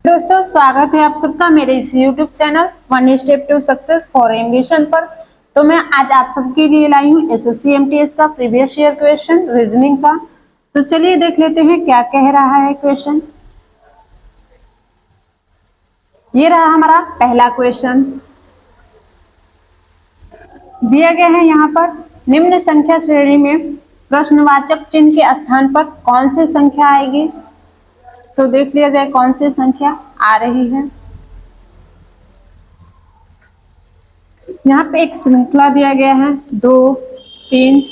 दोस्तों, स्वागत है आप सबका मेरे इस YouTube channel one step to success for ambition पर। तो मैं आज आप सबके लिए लाई हूँ एसएससी एमटीएस का प्रीवियस ईयर क्वेश्चन रीजनिंग का। तो चलिए देख लेते हैं क्या कह रहा है क्वेश्चन। ये रहा हमारा पहला क्वेश्चन। दिया गया है यहाँ पर निम्न संख्या श्रेणी में प्रश्नवाचक चिन्ह के स्थान पर कौन सी संख्या आएगी। तो देख लिया जाए कौन सी संख्या आ रही है। यहाँ पे एक श्रृंखला दिया गया है 2, 3,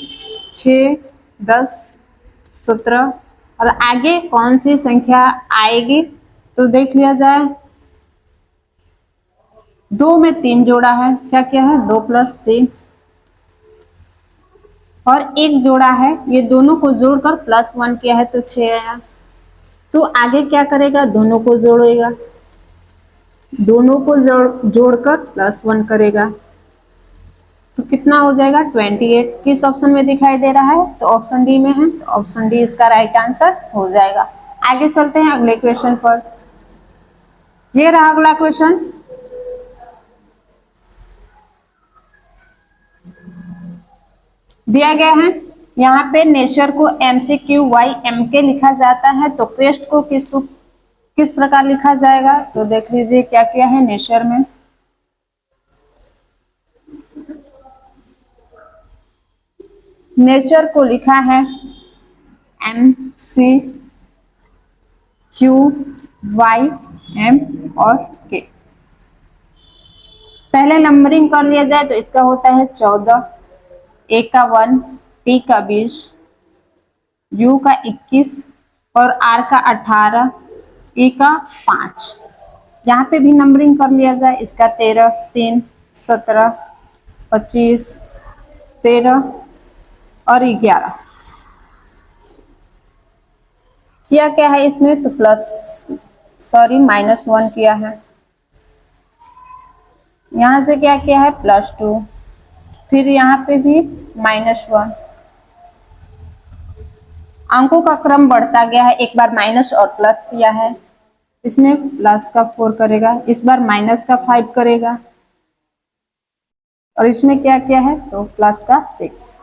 6, 10, 17 और आगे कौन सी संख्या आएगी। तो देख लिया जाए 2 में 3 जोड़ा है, क्या क्या है 2 + 3 और एक जोड़ा है, ये दोनों को जोड़कर +1 किया है तो 6 आया। तो आगे क्या करेगा, दोनों को जोड़ेगा, दोनों को जोड़कर +1 करेगा तो कितना हो जाएगा 28। किस ऑप्शन में दिखाई दे रहा है, तो ऑप्शन डी में है, तो ऑप्शन डी इसका राइट आंसर हो जाएगा। आगे चलते हैं अगले क्वेश्चन पर। ये रहा अगला क्वेश्चन। दिया गया है यहाँ पे नेचर को MCQYMK लिखा जाता है, तो क्रेस्ट को किस प्रकार लिखा जाएगा। तो देख लीजिए क्या क्या है नेचर में। नेचर को लिखा है MCQYM और K। पहले नंबरिंग कर लिया जाए तो इसका होता है 14, ए का 1, टी का 20, यू का 21 और आर का 18, ई का 5। यहाँ पे भी नंबरिंग कर लिया जाए, इसका 13, 3, 17, 25, 13 और 11 किया क्या है इसमें, तो -1 किया है। यहाँ से क्या किया है +2, फिर यहाँ पे भी -1। अंकों का क्रम बढ़ता गया है, एक बार माइनस और प्लस किया है, इसमें प्लस का 4 करेगा, इस बार माइनस का 5 करेगा और इसमें क्या किया है तो प्लस का 6।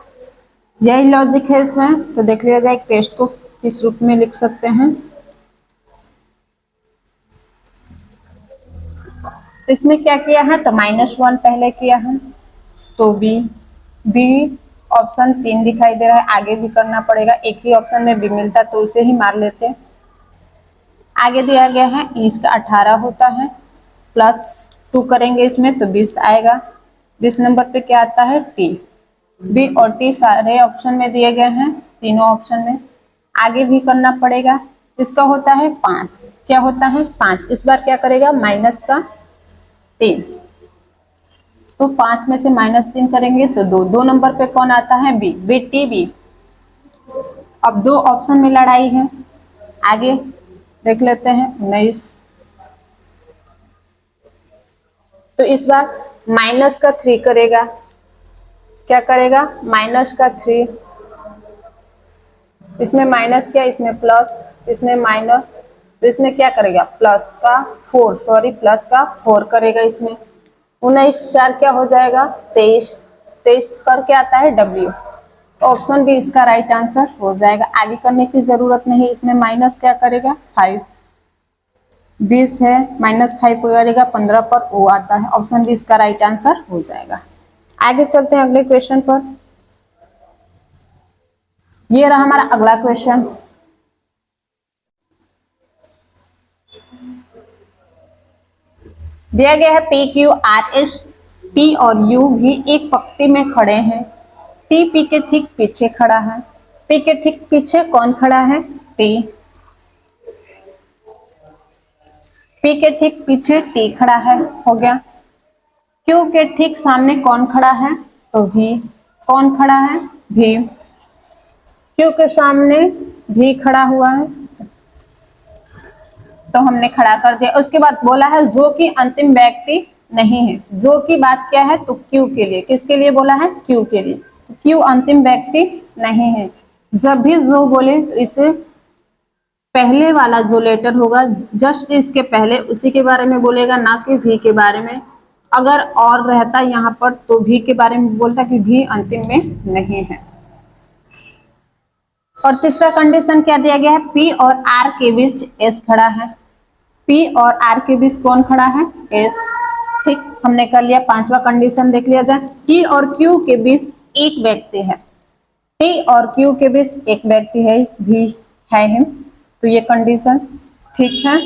यही लॉजिक है इसमें। तो देख लिया जाए टेस्ट को किस रूप में लिख सकते हैं। इसमें क्या किया है तो -1 पहले किया है, तो बी ऑप्शन 3 दिखाई दे रहा है, आगे भी करना पड़ेगा, एक ही ऑप्शन में बी मिलता तो उसे ही मार लेते। आगे दिया गया है इसका 18 होता है, +2 करेंगे इसमें तो 20 आएगा। 20 नंबर पे क्या आता है टी। बी और टी सारे ऑप्शन में दिए गए हैं, तीनों ऑप्शन में। आगे भी करना पड़ेगा, इसका होता है 5, क्या होता है 5। इस बार क्या करेगा -3, तो 5 में से -3 करेंगे तो 2 नंबर पे कौन आता है बी टी बी। अब 2 ऑप्शन में लड़ाई है, आगे देख लेते हैं 19। तो इस बार -3 करेगा, क्या करेगा -3, इसमें माइनस क्या, इसमें प्लस, इसमें माइनस, तो इसमें क्या करेगा प्लस का 4 करेगा इसमें। 19 4 क्या हो जाएगा 23, 23 पर क्या आता है W। ऑप्शन बी इसका राइट आंसर हो जाएगा। आगे करने की जरूरत नहीं, इसमें माइनस क्या करेगा 5, 20 है -5 करेगा 15 पर O आता है। ऑप्शन बी इसका राइट आंसर हो जाएगा। आगे चलते हैं अगले क्वेश्चन पर। ये रहा हमारा अगला क्वेश्चन। दिया गया है PQRS, P और U भी एक पंक्ति में खड़े हैं। T P के ठीक पीछे खड़ा है। P के ठीक पीछे कौन खड़ा है T। P के ठीक पीछे T खड़ा है, हो गया। Q के ठीक सामने कौन खड़ा है तो V। कौन खड़ा है V। Q के सामने V खड़ा हुआ है, तो हमने खड़ा कर दिया। उसके बाद बोला है जो कि अंतिम व्यक्ति नहीं है। जो की बात क्या है तो Q के लिए, किसके लिए बोला है Q के लिए। Q अंतिम व्यक्ति नहीं है। जब भी जो बोले तो इसे पहले वाला जो लेटर होगा जस्ट इसके पहले उसी के बारे में बोलेगा, ना कि भी के बारे में। अगर और रहता यहाँ पर तो भी के बारे में बोलता कि भी अंतिम में नहीं है। और तीसरा कंडीशन क्या दिया गया है, पी और आर के बीच एस खड़ा है। पी और आर के बीच कौन खड़ा है, एस। ठीक, हमने कर लिया। पांचवा कंडीशन देख लिया जाए, पी और क्यू के बीच एक व्यक्ति है। पी और क्यू के बीच एक व्यक्ति है, भी है हिम, तो ये कंडीशन ठीक है।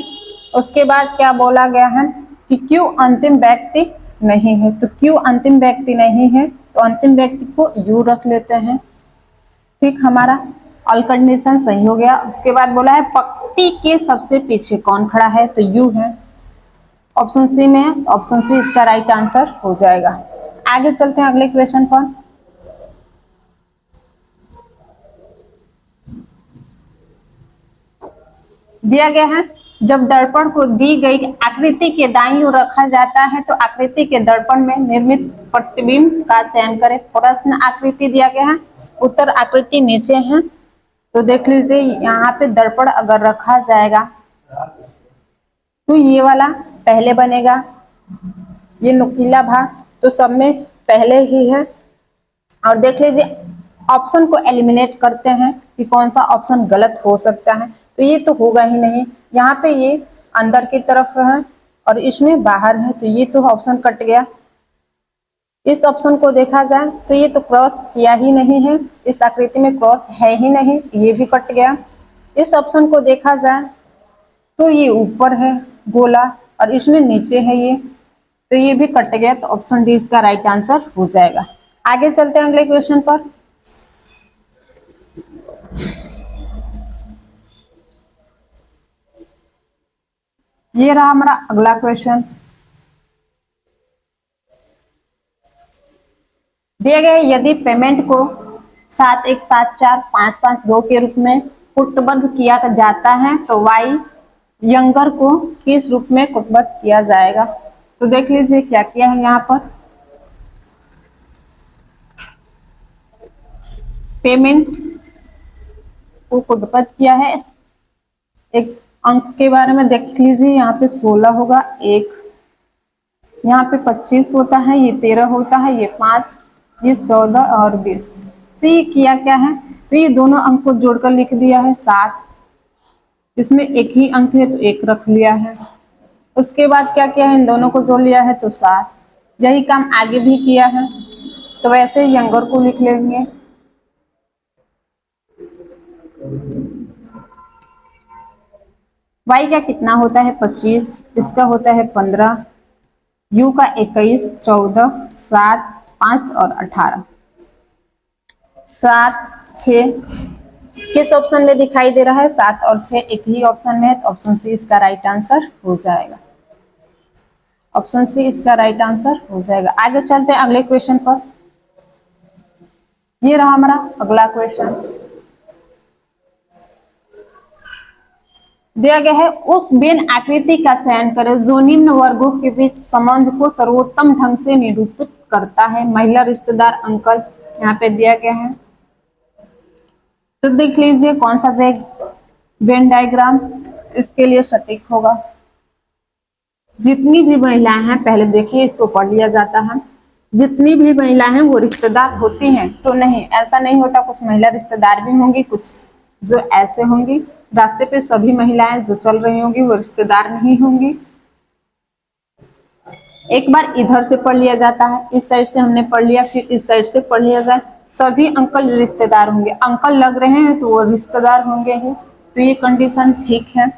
उसके बाद क्या बोला गया है कि क्यू अंतिम व्यक्ति नहीं है, तो क्यू अंतिम व्यक्ति नहीं है तो अंतिम व्यक्ति को यू रख लेते हैं। ठीक, हमारा ऑल कंडीशन सही हो गया। उसके बाद बोला है पंक्ति के सबसे पीछे कौन खड़ा है, तो यू है। ऑप्शन सी में है, ऑप्शन सी इसका राइट आंसर हो जाएगा। आगे चलते हैं अगले क्वेश्चन पर। दिया गया है, जब दर्पण को दी गई आकृति के दाईं ओर रखा जाता है तो आकृति के दर्पण में निर्मित प्रतिबिंब का चयन करें। प्रश्न आकृति दिया गया है, उत्तर आकृति नीचे है। तो देख लीजिए, यहाँ पे दर्पण अगर रखा जाएगा तो ये वाला पहले बनेगा, ये नुकीला भाग तो सब में पहले ही है। और देख लीजिए, ऑप्शन को एलिमिनेट करते हैं कि कौन सा ऑप्शन गलत हो सकता है, तो ये तो होगा ही नहीं। यहाँ पे ये अंदर की तरफ है और इसमें बाहर है, तो ये तो ऑप्शन कट गया। इस ऑप्शन को देखा जाए तो ये तो क्रॉस किया ही नहीं है, इस आकृति में क्रॉस है ही नहीं, ये भी कट गया। इस ऑप्शन को देखा जाए तो ये ऊपर है गोला और इसमें नीचे है ये, तो ये भी कट गया। तो ऑप्शन डी इसका राइट आंसर हो जाएगा। आगे चलते हैं अगले क्वेश्चन पर। ये रहा हमारा अगला क्वेश्चन। दिया गया है, यदि पेमेंट को 7,1,7,4,5,5,2 के रूप में कूटबद्ध किया जाता है तो वाई यंगर को किस रूप में कूटबद्ध किया जाएगा। तो देख लीजिए क्या किया है, यहाँ पर पेमेंट को कूटबद्ध किया है। एक अंक के बारे में देख लीजिए, यहाँ पे 16 होगा, एक यहाँ पे 25 होता है, ये 13 होता है, ये 5, ये 14 और 20। तो ये किया क्या है, तो ये दोनों अंक को जोड़कर लिख दिया है 7। इसमें एक ही अंक है तो एक रख लिया है। उसके बाद क्या किया है, इन दोनों को जोड़ लिया है तो 7। यही काम आगे भी किया है, तो वैसे यंगर को लिख लेंगे। वाई का कितना होता है 25, इसका होता है 15, यू का 21, 14, 7, 5 और 18। 7, 6 किस ऑप्शन में दिखाई दे रहा है, 7 और 6 एक ही ऑप्शन में है, तो ऑप्शन सी इसका राइट आंसर हो जाएगा। ऑप्शन सी इसका राइट आंसर हो जाएगा। आगे चलते हैं अगले क्वेश्चन पर। ये रहा हमारा अगला क्वेश्चन। दिया गया है, उस बेन आकृति का चयन करें जो निम्न वर्गों के बीच संबंध को सर्वोत्तम ढंग से निरूपित करता है। महिला, रिश्तेदार, अंकल, यहाँ पे दिया गया है। तो देख लीजिए कौन सा वेन डायग्राम इसके लिए सटीक होगा। जितनी भी महिलाएं हैं, पहले देखिए इसको पढ़ लिया जाता है, जितनी भी महिलाएं हैं वो रिश्तेदार होती हैं, तो नहीं, ऐसा नहीं होता। कुछ महिला रिश्तेदार भी होंगी, कुछ जो ऐसे होंगी। रास्ते पे सभी महिलाएं जो चल रही होंगी वो रिश्तेदार नहीं होंगी। एक बार इधर से पढ़ लिया जाता है, इस साइड से हमने पढ़ लिया, फिर इस साइड से पढ़ लिया जाए, सभी अंकल रिश्तेदार होंगे। अंकल लग रहे हैं तो वो रिश्तेदार होंगे ही, तो ये कंडीशन ठीक है।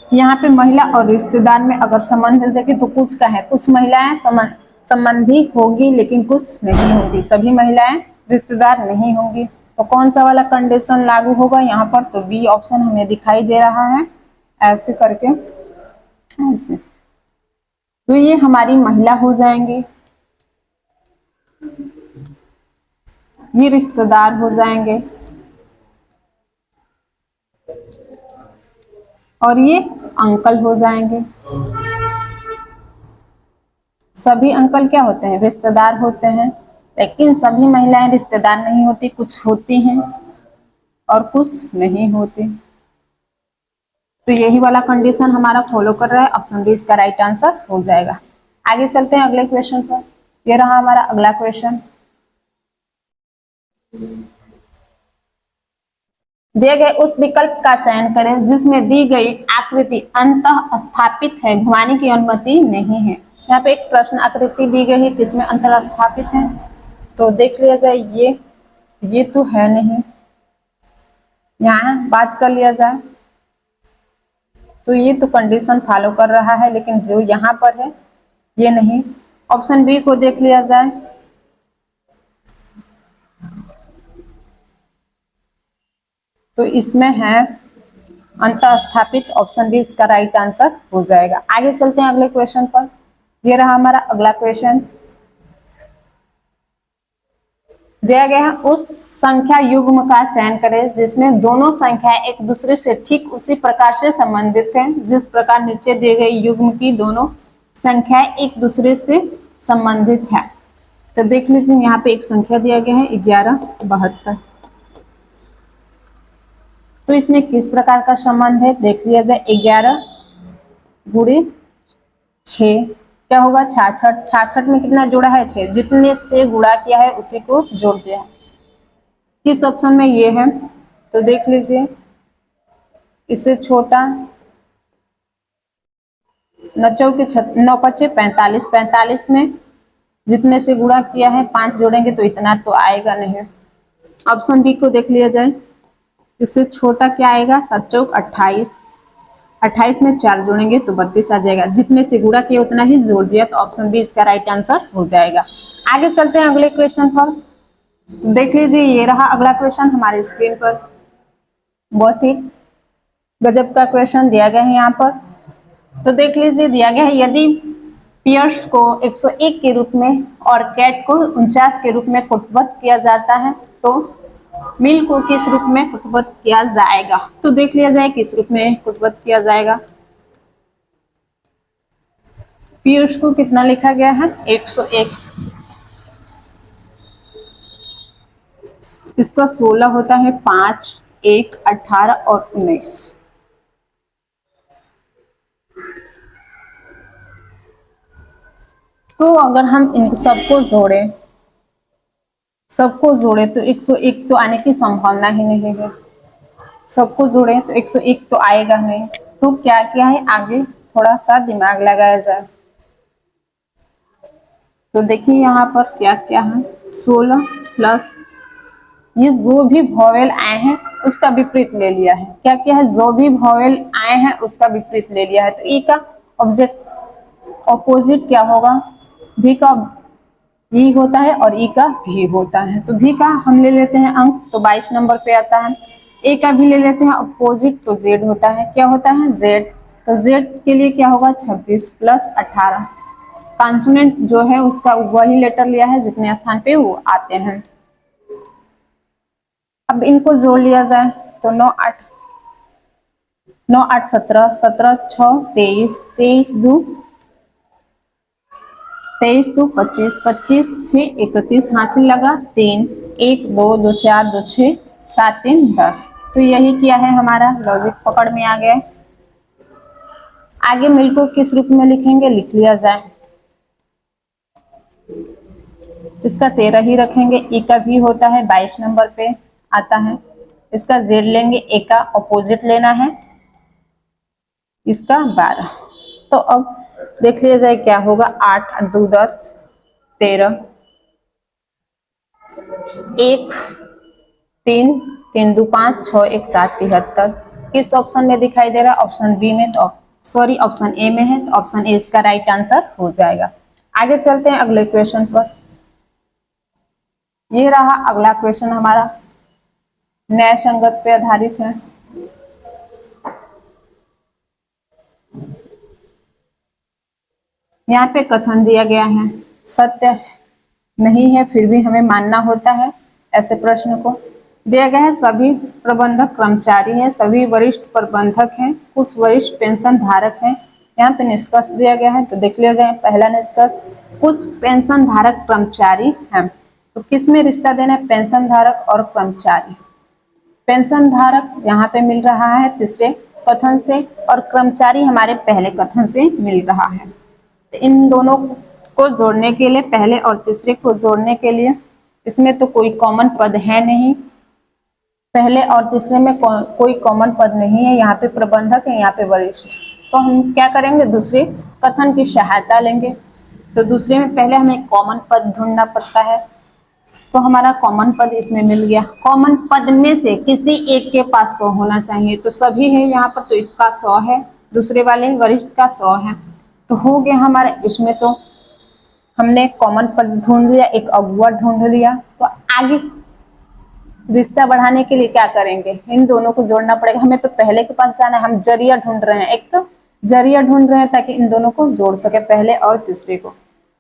यहाँ पे महिला और रिश्तेदार में अगर संबंध देखे तो कुछ का है, कुछ महिलाएं संबंधी होगी लेकिन कुछ नहीं होगी, सभी महिलाएं रिश्तेदार नहीं होंगी। तो कौन सा वाला कंडीशन लागू होगा यहाँ पर, तो बी ऑप्शन हमें दिखाई दे रहा है, ऐसे करके ऐसे। तो ये हमारी महिला हो जाएंगी, ये रिश्तेदार हो जाएंगे और ये अंकल हो जाएंगे। सभी अंकल क्या होते हैं, रिश्तेदार होते हैं, लेकिन सभी महिलाएं रिश्तेदार नहीं होती, कुछ होती हैं और कुछ नहीं होती। तो यही वाला कंडीशन हमारा फॉलो कर रहा है, ऑप्शन बी इसका राइट आंसर हो जाएगा। आगे चलते हैं अगले क्वेश्चन पर। ये रहा हमारा अगला क्वेश्चन। दिए गए उस विकल्प का चयन करें जिसमें दी गई आकृति अंतः स्थापित है, घुमाने की अनुमति नहीं है। यहाँ पे एक प्रश्न आकृति दी गई है, किसमें अंतः स्थापित है, तो देख लिया जाए। ये तो है नहीं, यहाँ बात कर लिया जाए तो ये तो कंडीशन फॉलो कर रहा है, लेकिन जो यहाँ पर है ये नहीं। ऑप्शन बी को देख लिया जाए, तो इसमें है अंतः स्थापित, ऑप्शन बी इसका राइट आंसर हो जाएगा। आगे चलते हैं अगले क्वेश्चन पर। ये रहा हमारा अगला क्वेश्चन। दिया गया है उस संख्या युग्म का चयन करें जिसमें दोनों संख्याएं एक दूसरे से ठीक उसी प्रकार से संबंधित हैं जिस प्रकार नीचे दिए गए युग्म की दोनों संख्याएं एक दूसरे से संबंधित है। तो देख लीजिए, यहाँ पे एक संख्या दिया गया है 1172। तो इसमें किस प्रकार का संबंध है, देख लिया जाए। 11 गुणे 6 क्या होगा, 66। 66 में कितना जोड़ा है, 6। जितने से गुणा किया है उसी को जोड़ दिया है। किस ऑप्शन में ये है, तो देख लीजिए। इससे छोटा 9 पचे 45। 45 में जितने से गुणा किया है 5 जोड़ेंगे तो इतना तो आएगा नहीं। ऑप्शन बी को देख लिया जाए। इससे छोटा क्या आएगा, 7 चौक 28। 28 में 4 जोड़ेंगे तो 32 आ जाएगा। जितने से गुणा किया उतना ही जोड़ दिया, तो ऑप्शन बी इसका राइट आंसर हो जाएगा। आगे चलते हैं अगले क्वेश्चन पर। तो देख लीजिए, ये रहा अगला क्वेश्चन हमारे स्क्रीन पर। बहुत ही गजब का क्वेश्चन दिया गया है यहाँ पर। तो देख लीजिए, दिया गया है यदि पियर्स को 101 के रूप में और कैट को 49 के रूप में कुटबद्ध किया जाता है तो मिल को किस रूप में कुटबद्ध किया जाएगा। तो देख लिया जाए किस रूप में कुटबद्ध किया जाएगा। पियर्स को कितना लिखा गया है, 101। इसका 16 होता है, 5, 1, 18 और 19। तो अगर हम इन सबको जोड़े तो 101 तो आने की संभावना ही नहीं है। सबको जोड़े तो 101 तो आएगा नहीं। तो क्या क्या है, आगे थोड़ा सा दिमाग लगाया जाए। तो देखिए यहाँ पर क्या क्या है, 16 प्लस ये जो भी वॉवेल आए हैं उसका विपरीत ले लिया है। क्या क्या है, जो भी वॉवेल आए हैं उसका विपरीत ले लिया है। तो ई का ऑब्जेक्ट ऑपोजिट क्या होगा, भी का ई होता है और ई का भी होता है। तो भी का हम ले लेते हैं अंक, तो 22 नंबर पे आता है। ए का भी ले लेते हैं अपोजिट, तो जेड होता है। क्या होता है, जेड। तो जेड के लिए क्या होगा, 26 प्लस 18। कॉन्सोनेंट जो है उसका वही लेटर लिया है जितने स्थान पे वो आते हैं। अब इनको जोड़ लिया जाए तो 9 8 17, 17 6 23, 23 2 23 2 25, 25 6 31, हासिल लगा 3, 1 2 2 4 2 6 7 3 10। तो यही क्या है, हमारा लॉजिक पकड़ में आ गया। आगे मिल को किस रूप में लिखेंगे, लिख लिया जाए। इसका 13 ही रखेंगे। ई का भी होता है, 22 नंबर पे आता है। इसका जेड लेंगे, ए का ऑपोजिट लेना है, इसका 12। तो अब देख लिया जाए क्या होगा, 8 8 2 10 13, 1 3 3 2 5 6 1 7 73। किस ऑप्शन में दिखाई दे रहा है, ऑप्शन बी में, तो सॉरी ऑप्शन ए में है। तो ऑप्शन ए इसका राइट आंसर हो जाएगा। आगे चलते हैं अगले क्वेश्चन पर। ये रहा अगला क्वेश्चन हमारा, न्याय संगत पे आधारित है। यहाँ पे कथन दिया गया है, सत्य नहीं है फिर भी हमें मानना होता है। ऐसे प्रश्न को दिया गया है सभी प्रबंधक कर्मचारी हैं, सभी वरिष्ठ प्रबंधक हैं, कुछ वरिष्ठ पेंशन धारक हैं। यहाँ पे निष्कर्ष दिया गया है, तो देख लिया जाए। पहला निष्कर्ष, कुछ पेंशन धारक कर्मचारी हैं। तो किस में रिश्ता देना है, पेंशन धारक और कर्मचारी। पेंशन धारक यहाँ पे मिल रहा है तीसरे कथन से और कर्मचारी हमारे पहले कथन से मिल रहा है। तो इन दोनों को जोड़ने के लिए, पहले और तीसरे को जोड़ने के लिए, इसमें तो कोई कॉमन पद है नहीं, पहले और तीसरे में कोई कॉमन पद नहीं है, यहाँ पे प्रबंधक है, यहाँ पे वरिष्ठ। तो हम क्या करेंगे, दूसरे कथन की सहायता लेंगे। तो दूसरे में पहले हमें कॉमन पद ढूंढना पड़ता है, तो हमारा कॉमन पद इसमें मिल गया। कॉमन पद में से किसी एक के पास 100 होना चाहिए, तो सभी है यहाँ पर, तो इसका 100 है, दूसरे वाले वरिष्ठ का 100 है, तो हो गया हमारे। इसमें तो हमने कॉमन पद ढूंढ लिया, एक अगुआ ढूंढ लिया। तो आगे रिश्ता बढ़ाने के लिए क्या करेंगे, इन दोनों को जोड़ना पड़ेगा। हमें तो पहले के पास जाना है, हम जरिया ढूंढ रहे हैं, एक तो जरिया ढूंढ रहे हैं ताकि इन दोनों को जोड़ सके, पहले और तीसरे को।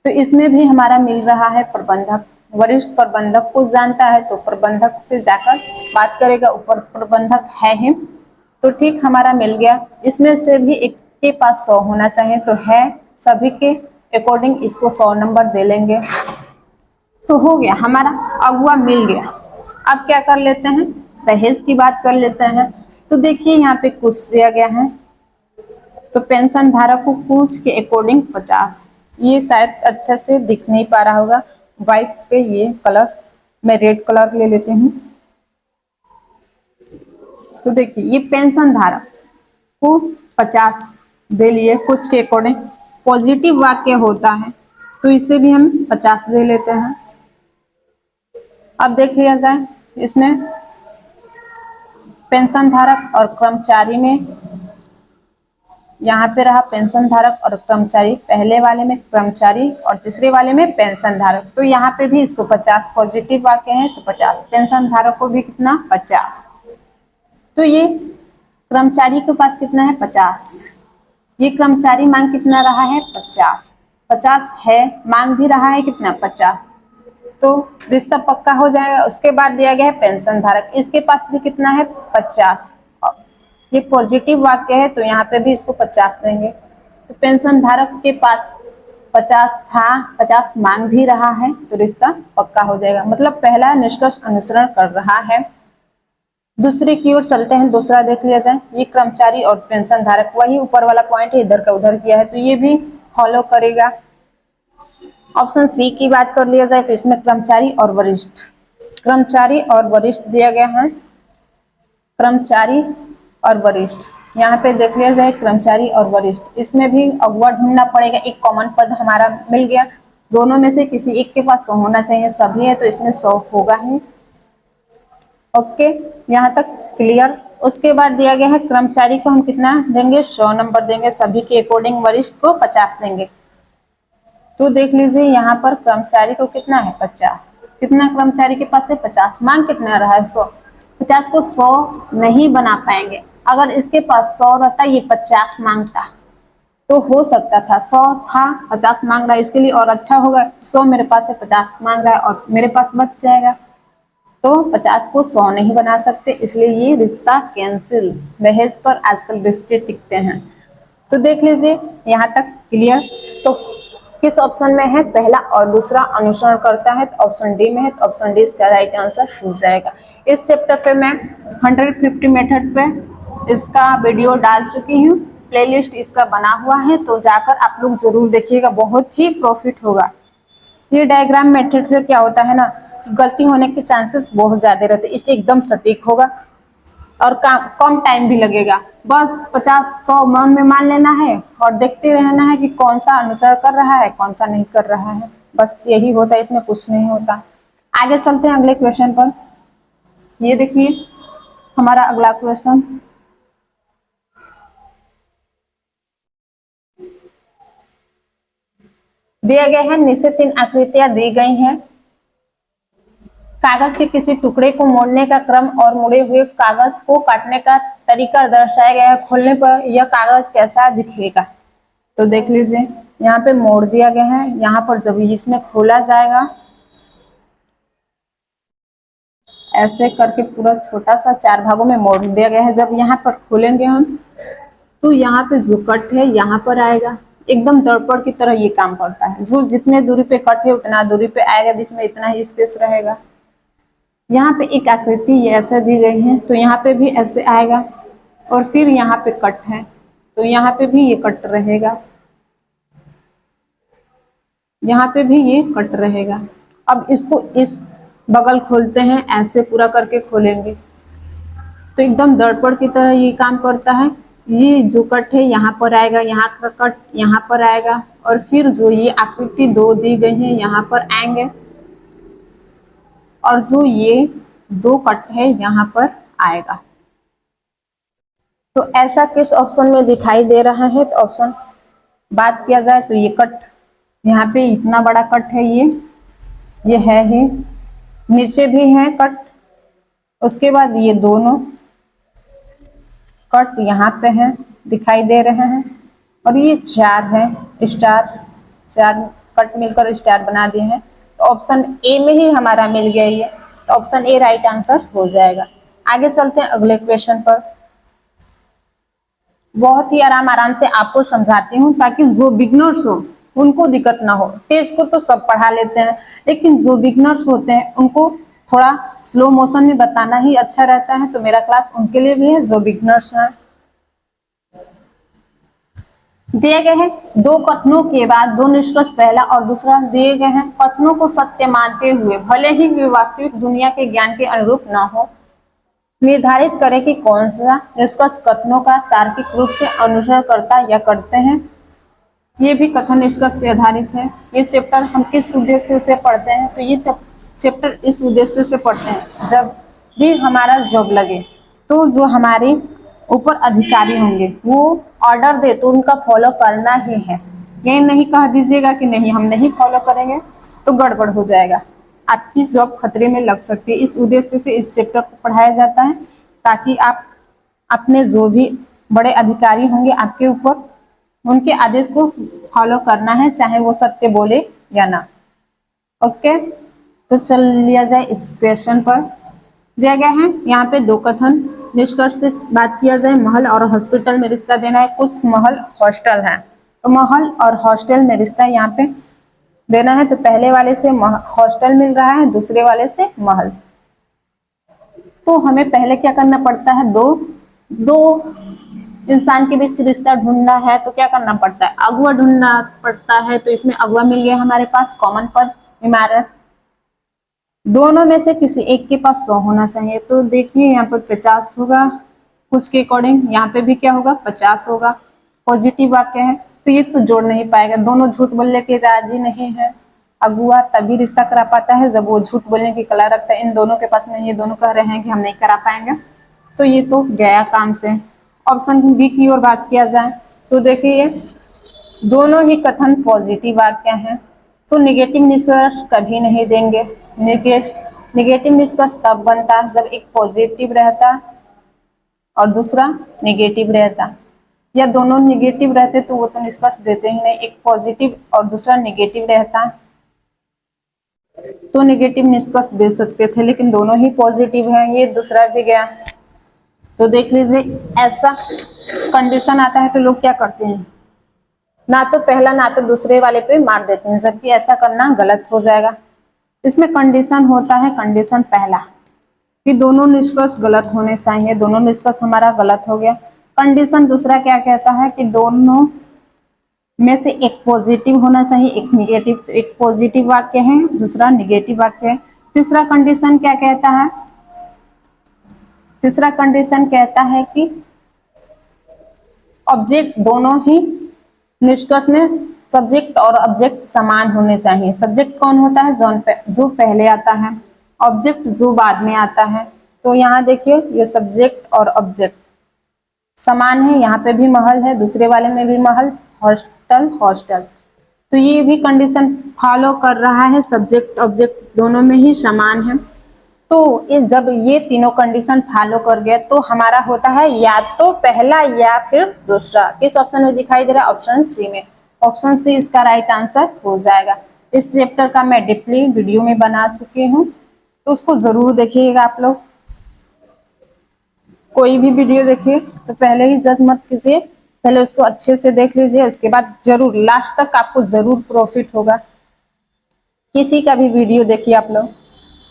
तो इसमें भी हमारा मिल रहा है प्रबंधक, वरिष्ठ प्रबंधक को जानता है, तो प्रबंधक से जाकर बात करेगा, ऊपर प्रबंधक है ही, तो ठीक हमारा मिल गया। इसमें से भी एक के पास 100 होना चाहिए, तो है, सभी के अकॉर्डिंग इसको 100 नंबर दे लेंगे, तो हो गया हमारा, अगुआ मिल गया। अब क्या कर लेते हैं, दहेज की बात कर लेते हैं। तो देखिए यहाँ पे कुछ दिया गया है, तो पेंशन धारक को कुछ के अकॉर्डिंग 50, ये शायद अच्छे से दिख नहीं पा रहा होगा व्हाइट पे, ये कलर मैं रेड कलर ले लेती हूँ। तो देखिए ये पेंशन धारक को 50 दे लिए कुछ के अकॉर्डिंग, पॉजिटिव वाक्य होता है तो इसे भी हम 50 दे लेते हैं। अब देख लिया जाए, इसमें पेंशन धारक और कर्मचारी में, यहाँ पे रहा पेंशन धारक और कर्मचारी, पहले वाले में कर्मचारी और तीसरे वाले में पेंशन धारक, तो यहाँ पे भी इसको 50, पॉजिटिव वाक्य है तो 50, पेंशन धारक को भी कितना 50, तो ये कर्मचारी के पास कितना है 50, ये कर्मचारी मांग कितना रहा है 50, 50 है, मांग भी रहा है कितना 50, तो रिश्ता पक्का हो जाएगा। उसके बाद दिया गया है पेंशन धारक, इसके पास भी कितना है 50, ये पॉजिटिव वाक्य है तो यहाँ पे भी इसको 50 देंगे। तो पेंशन धारक के पास 50 था, 50 मांग भी रहा है, तो रिश्ता पक्का हो जाएगा, मतलब पहला निष्कर्ष अनुसरण कर रहा है। दूसरे की ओर चलते हैं, दूसरा देख लिया जाए, ये कर्मचारी और पेंशन धारक, वही ऊपर वाला पॉइंट है, इधर का उधर किया है, तो ये भी फॉलो करेगा। ऑप्शन सी की बात कर लिया जाए, तो इसमें कर्मचारी और वरिष्ठ, कर्मचारी और वरिष्ठ दिया गया है, कर्मचारी और वरिष्ठ, यहाँ पे देख लिया जाए कर्मचारी और वरिष्ठ, इसमें भी अगुआ ढूंढना पड़ेगा, एक कॉमन पद हमारा मिल गया, दोनों में से किसी एक के पास 100 होना चाहिए, सभी है तो इसमें 100 होगा ही। ओके, यहाँ तक क्लियर। उसके बाद दिया गया है कर्मचारी को हम कितना देंगे 100 नंबर देंगे, सभी के अकॉर्डिंग वरिष्ठ को 50 देंगे। तो देख लीजिए यहाँ पर कर्मचारी को कितना है 50, कितना कर्मचारी के पास है 50, मांग कितना रहा है 100, 50 को 100 नहीं बना पाएंगे, अगर इसके पास 100 रहता ये 50 मांगता तो हो सकता था, 100 था 50 मांग रहा है, इसके लिए और अच्छा होगा 100 मेरे पास है 50 मांग रहा है और मेरे पास बच जाएगा, तो 50 को 100 नहीं बना सकते, इसलिए ये रिश्ता कैंसिल। दहेज पर आजकल रिश्ते टिकते हैं। तो देख लीजिए यहाँ तक क्लियर। तो किस ऑप्शन में है, पहला और दूसरा अनुसरण करता है, तो ऑप्शन डी में है, तो ऑप्शन डी इसका राइट आंसर हो जाएगा। इस चैप्टर पे मैं 150 मेथड पे इसका वीडियो डाल चुकी हूँ, प्लेलिस्ट इसका बना हुआ है, तो जाकर आप लोग जरूर देखिएगा, बहुत ही प्रॉफिट होगा। ये डायग्राम मेथड से क्या होता है ना, गलती होने के चांसेस बहुत ज्यादा रहते हैं, इससे एकदम सटीक होगा और कम टाइम भी लगेगा, बस 50-100 मन में मान लेना है और देखते रहना है कि कौन सा अनुसरण कर रहा है कौन सा नहीं कर रहा है, बस यही होता है, इसमें कुछ नहीं होता। आगे चलते हैं अगले क्वेश्चन पर। ये देखिए हमारा अगला क्वेश्चन, दिया गया है, नीचे 3 आकृतियां दी गई हैं, कागज के किसी टुकड़े को मोड़ने का क्रम और मुड़े हुए कागज को काटने का तरीका दर्शाया गया है, खोलने पर यह कागज कैसा दिखेगा। तो देख लीजिए यहाँ पे मोड़ दिया गया है, यहाँ पर जब इसमें खोला जाएगा ऐसे करके पूरा छोटा सा 4 भागों में मोड़ दिया गया है, जब यहाँ पर खोलेंगे हम तो यहाँ पे जो कट है यहाँ पर आएगा, एकदम दर्पण की तरह ये काम करता है, जो जितने दूरी पे कट है उतना दूरी पे आएगा, बीच में इतना ही स्पेस रहेगा। यहाँ पे एक आकृति ये ऐसे दी गई है तो यहाँ पे भी ऐसे आएगा, और फिर यहाँ पे कट है, तो यहाँ पे भी ये कट रहेगा, यहाँ पे भी ये कट रहेगा। अब इसको इस बगल खोलते हैं, ऐसे पूरा करके खोलेंगे तो एकदम दर्पण की तरह ये काम करता है। ये जो कट है यहाँ पर आएगा, यहाँ का कट यहाँ पर आएगा, और फिर जो ये आकृति दो दी गई है यहाँ पर आएंगे, और जो ये दो कट है यहाँ पर आएगा। तो ऐसा किस ऑप्शन में दिखाई दे रहा है? तो ऑप्शन बात किया जाए तो ये कट, यहाँ पे इतना बड़ा कट है, ये है ही, नीचे भी है कट, उसके बाद ये दोनों कट यहाँ पे है दिखाई दे रहे हैं, और ये चार है स्टार, चार कट मिलकर स्टार बना दिए हैं। तो ऑप्शन ए में ही हमारा मिल गया ये, तो ऑप्शन ए राइट आंसर हो जाएगा। आगे चलते हैं अगले क्वेश्चन पर। बहुत ही आराम से आपको समझाती हूँ ताकि जो बिगनर्स हो उनको दिक्कत ना हो। तेज को तो सब पढ़ा लेते हैं, लेकिन जो बिगनर्स होते हैं उनको थोड़ा स्लो मोशन में बताना ही अच्छा रहता है, तो मेरा क्लास उनके लिए भी है जो बिगनर्स हैं। दिए गए हैं दो कथनों के बाद दो निष्कर्ष, पहला और दूसरा दिए गए हैं कथनों को सत्य मानते हुए भले ही वे वास्तविक दुनिया के ज्ञान के अनुरूप न हो, निर्धारित करें कि कौन सा निष्कर्ष कथनों का तार्किक रूप से अनुसरण करता या करते हैं। ये भी कथन निष्कर्ष पे आधारित है। ये चैप्टर हम किस उद्देश्य से पढ़ते हैं? तो ये चैप्टर इस उद्देश्य से पढ़ते हैं, जब भी हमारा जॉब लगे तो जो हमारे ऊपर अधिकारी होंगे वो ऑर्डर दे तो उनका फॉलो करना ही है। ये नहीं कह दीजिएगा कि नहीं हम नहीं फॉलो करेंगे, तो गड़बड़ हो जाएगा, आपकी जॉब खतरे में लग सकती है। इस उद्देश्य से इस चैप्टर को पढ़ाया जाता है ताकि आप अपने जो भी बड़े अधिकारी होंगे आपके ऊपर, उनके आदेश को फॉलो करना है, चाहे वो सत्य बोले या ना। ओके, तो चल लिया जाए इस क्वेश्चन पर। दिया गया है यहाँ पे दो कथन, निष्कर्ष पे बात किया जाए महल और हॉस्पिटल में रिश्ता देना है। कुछ महल हॉस्टल है, तो महल और हॉस्टल में रिश्ता यहाँ पे देना है। तो पहले वाले से हॉस्टल मिल रहा है, दूसरे वाले से महल। तो हमें पहले क्या करना पड़ता है? दो इंसान के बीच रिश्ता ढूंढना है तो क्या करना पड़ता है? अगुआ ढूंढना पड़ता है। तो इसमें अगुआ मिल गया हमारे पास, कॉमन पद इमारत। दोनों में से किसी एक के पास 100 होना चाहिए। तो देखिए यहाँ पर 50 होगा कुछ के अकॉर्डिंग, यहाँ पे भी क्या होगा? 50 होगा। पॉजिटिव वाक्य है तो ये तो जोड़ नहीं पाएगा, दोनों झूठ बोलने के राजी नहीं है। अगुआ तभी रिश्ता करा पाता है जब वो झूठ बोलने की कला रखता है। इन दोनों के पास नहीं, ये दोनों कह रहे हैं कि हम नहीं करा पाएंगे, तो ये तो गया काम से। ऑप्शन बी की ओर बात किया जाए तो देखिए दोनों ही कथन पॉजिटिव वाक्य हैं, तो निगेटिव निष्कर्ष कभी नहीं देंगे। निगेटिव निष्कर्ष तब बनता जब एक पॉजिटिव रहता और दूसरा नेगेटिव रहता, या दोनों निगेटिव रहते तो वो तो निष्कर्ष देते ही नहीं। एक पॉजिटिव और दूसरा नेगेटिव रहता तो नेगेटिव निष्कर्ष दे सकते थे, लेकिन दोनों ही पॉजिटिव हैं। ये दूसरा भी गया, तो देख लीजिए ऐसा कंडीशन आता है तो लोग क्या करते हैं? ना तो पहला ना तो दूसरे वाले पे मार देते हैं, जबकि ऐसा करना गलत हो जाएगा। इसमें कंडीशन होता है, कंडीशन पहला कि दोनों निष्कर्ष गलत होने चाहिए, दोनों निष्कर्ष हमारा गलत हो गया। कंडीशन दूसरा क्या कहता है कि दोनों में से एक पॉजिटिव होना चाहिए, एक निगेटिव। तो एक पॉजिटिव वाक्य है, दूसरा निगेटिव वाक्य है। तीसरा कंडीशन क्या कहता है? तीसरा कंडीशन कहता है कि ऑब्जेक्ट दोनों ही निष्कर्ष में सब्जेक्ट और ऑब्जेक्ट समान होने चाहिए। सब्जेक्ट कौन होता है? जो पहले आता है, ऑब्जेक्ट जो बाद में आता है। तो यहाँ देखिए ये सब्जेक्ट और ऑब्जेक्ट समान है, यहाँ पे भी महल है, दूसरे वाले में भी महल, हॉस्टल हॉस्टल। तो ये भी कंडीशन फॉलो कर रहा है, सब्जेक्ट ऑब्जेक्ट दोनों में ही समान है। तो जब ये तीनों कंडीशन फॉलो कर गया तो हमारा होता है या तो पहला या फिर दूसरा। किस ऑप्शन में दिखाई दे रहा है? ऑप्शन सी में। ऑप्शन सी इसका राइट आंसर हो जाएगा। इस चैप्टर का मैं डीपली वीडियो में बना चुकी हूँ, तो उसको जरूर देखिएगा आप लोग। कोई भी वीडियो देखिए तो पहले ही जज मत कीजिए, पहले उसको अच्छे से देख लीजिए, उसके बाद जरूर लास्ट तक आपको जरूर प्रॉफिट होगा। किसी का भी वीडियो देखिए आप लोग,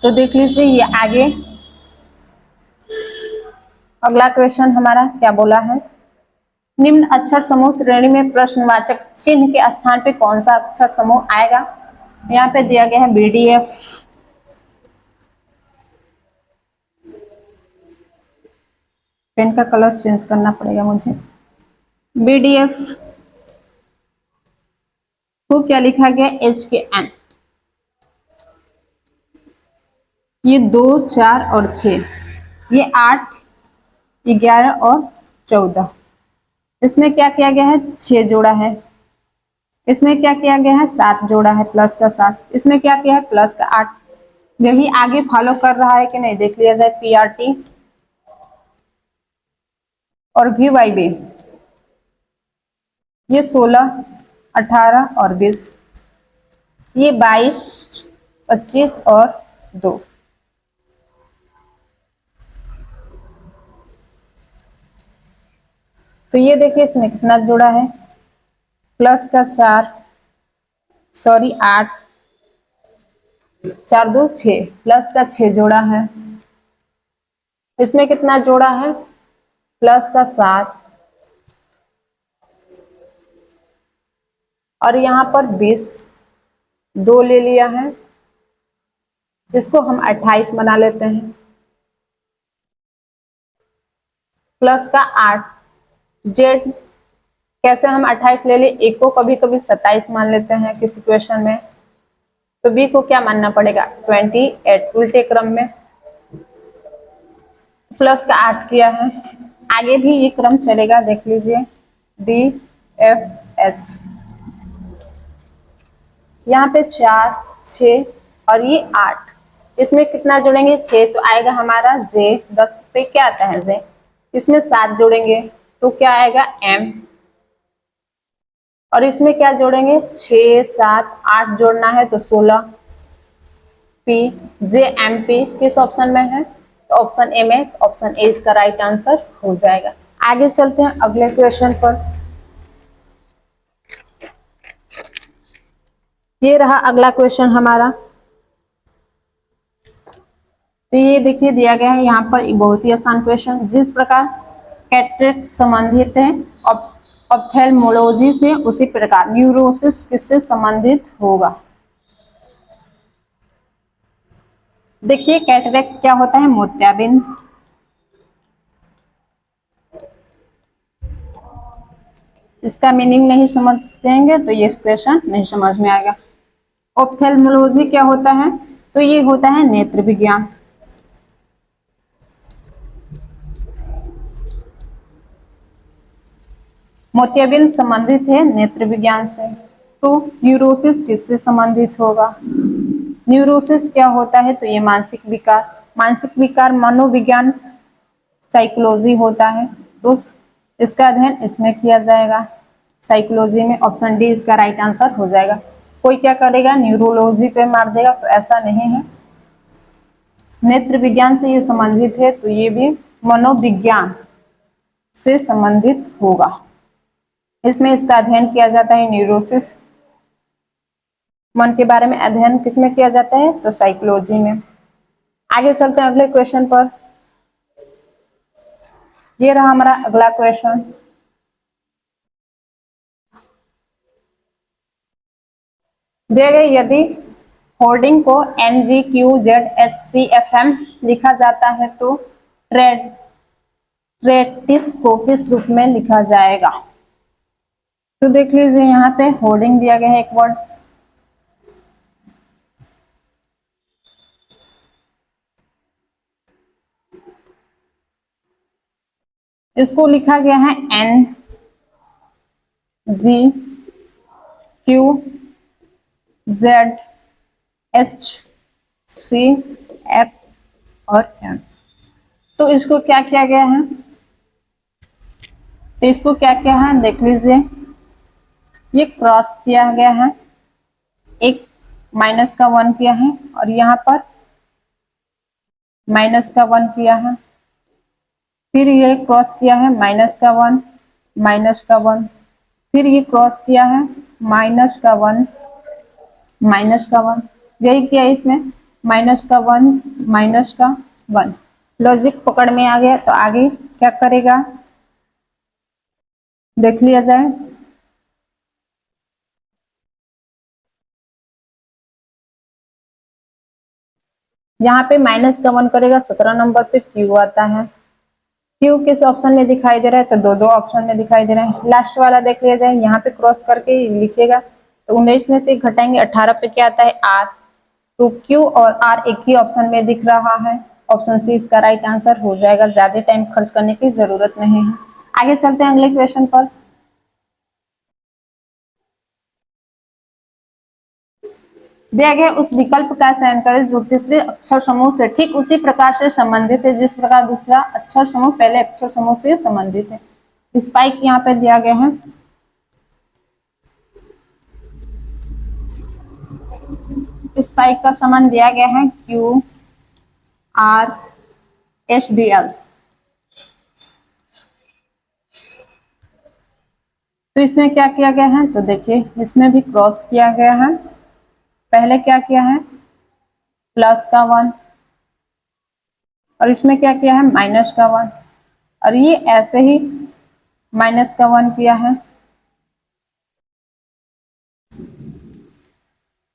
तो देख लीजिए ये आगे अगला क्वेश्चन हमारा क्या बोला है, निम्न अक्षर समूह श्रेणी में प्रश्नवाचक चिन्ह के स्थान पे कौन सा अक्षर समूह आएगा। यहाँ पे दिया गया है BDF, पेन का कलर चेंज करना पड़ेगा मुझे। BDF को क्या लिखा गया, HKN। ये 2, 4 और 6, ये 8, 11 और 14। इसमें क्या किया गया है, 6 जोड़ा है। इसमें क्या किया गया है, 7 जोड़ा है, प्लस का 7। इसमें क्या किया है, प्लस का 8। यही आगे फॉलो कर रहा है कि नहीं, देख लिया जाए। PRT और VYB, ये 16, 18 और 20, ये 22, 25 और 2। तो ये देखिए इसमें कितना जोड़ा है, प्लस का 4, सॉरी 8, 4 2 6, प्लस का 6 जोड़ा है। इसमें कितना जोड़ा है, प्लस का 7 और यहाँ पर 20, 2 ले लिया है। इसको हम 28 बना लेते हैं, प्लस का 8। जेड कैसे हम 28 ले लिए, एक को कभी कभी 27 मान लेते हैं किसी क्वेश्चन में, तो बी को क्या मानना पड़ेगा, 28 उल्टे क्रम में। प्लस का 8 किया है, आगे भी ये क्रम चलेगा, देख लीजिए DFH। यहाँ पे 4, 6 और ये 8, इसमें कितना जोड़ेंगे, 6, तो आएगा हमारा J। 10 पे क्या आता है, J। इसमें 7 जोड़ेंगे तो क्या आएगा, M। और इसमें क्या जोड़ेंगे, 6, 7, 8 जोड़ना है तो 16, P। JMP किस ऑप्शन में है, तो ऑप्शन ए में, तो ऑप्शन ए इसका राइट आंसर हो जाएगा। आगे चलते हैं अगले क्वेश्चन पर। ये रहा अगला क्वेश्चन हमारा। तो ये देखिए दिया गया है यहाँ पर बहुत ही आसान क्वेश्चन, जिस प्रकार कैटरेक्ट संबंधित है ऑप्थेल्मोलॉजी से, उसी प्रकार न्यूरोसिस किससे संबंधित होगा। देखिए कैटरेक्ट क्या होता है, मोतियाबिंद। इसका मीनिंग नहीं समझेंगे तो ये क्वेश्चन नहीं समझ में आएगा। ऑप्थेल्मोलॉजी क्या होता है, तो ये होता है नेत्र विज्ञान। मोतियाबिंद संबंधित है नेत्र विज्ञान से। तो न्यूरोसिस किससे संबंधित होगा, न्यूरोसिस क्या होता है, तो ये मानसिक विकार। मानसिक विकार मनोविज्ञान साइकोलॉजी होता है, तो इसका अध्ययन इसमें किया जाएगा, साइकोलॉजी में। ऑप्शन डी इसका राइट आंसर हो जाएगा। कोई क्या करेगा, न्यूरोलॉजी पे मार देगा, तो ऐसा नहीं है। नेत्र विज्ञान से ये संबंधित है, तो ये भी मनोविज्ञान से संबंधित होगा। इसमें इसका अध्ययन किया जाता है न्यूरोसिस, मन के बारे में अध्ययन किसमें किया जाता है, तो साइकोलॉजी में। आगे चलते हैं अगले क्वेश्चन पर। ये रहा हमारा अगला क्वेश्चन। दिया गया यदि होर्डिंग को NGQZHCFM लिखा जाता है तो ट्रेटिस को किस रूप में लिखा जाएगा। तो देख लीजिए यहाँ पे होर्डिंग दिया गया है एक वर्ड, इसको लिखा गया है NGQZHCF और M। तो इसको क्या किया गया है, तो इसको क्या किया है, देख लीजिए ये क्रॉस किया गया है, एक माइनस का 1 किया है और यहाँ पर माइनस का 1 किया है, फिर ये क्रॉस किया है माइनस का 1, माइनस का 1, फिर ये क्रॉस किया है माइनस का 1, माइनस का 1, यही किया इसमें माइनस का 1, माइनस का 1। लॉजिक पकड़ में आ गया तो आगे क्या करेगा, देख लिया जाए। यहाँ पे माइनस का 1 करेगा, 17 नंबर पे क्यू आता है। क्यू किस ऑप्शन में दिखाई दे रहा है, तो दो दो ऑप्शन में दिखाई दे रहा है। लास्ट वाला देख लिया जाए, यहाँ पे क्रॉस करके लिखिएगा, तो 19 में से घटाएंगे 18 पे क्या आता है, आर। तो क्यू और आर एक ही ऑप्शन में दिख रहा है, ऑप्शन सी इसका राइट आंसर हो जाएगा। ज्यादा टाइम खर्च करने की जरूरत नहीं है। आगे चलते हैं अगले क्वेश्चन पर। दिया गया उस विकल्प का चयन करें जो तीसरे अक्षर समूह से ठीक उसी प्रकार से संबंधित है जिस प्रकार दूसरा अक्षर समूह पहले अक्षर समूह से संबंधित है। स्पाइक यहाँ पे दिया गया है, स्पाइक का समान दिया गया है Q R S D L. तो इसमें क्या किया गया है, तो देखिए इसमें भी क्रॉस किया गया है। पहले क्या किया है, प्लस का 1, और इसमें क्या किया है, माइनस का 1, और ये ऐसे ही माइनस का 1 किया है,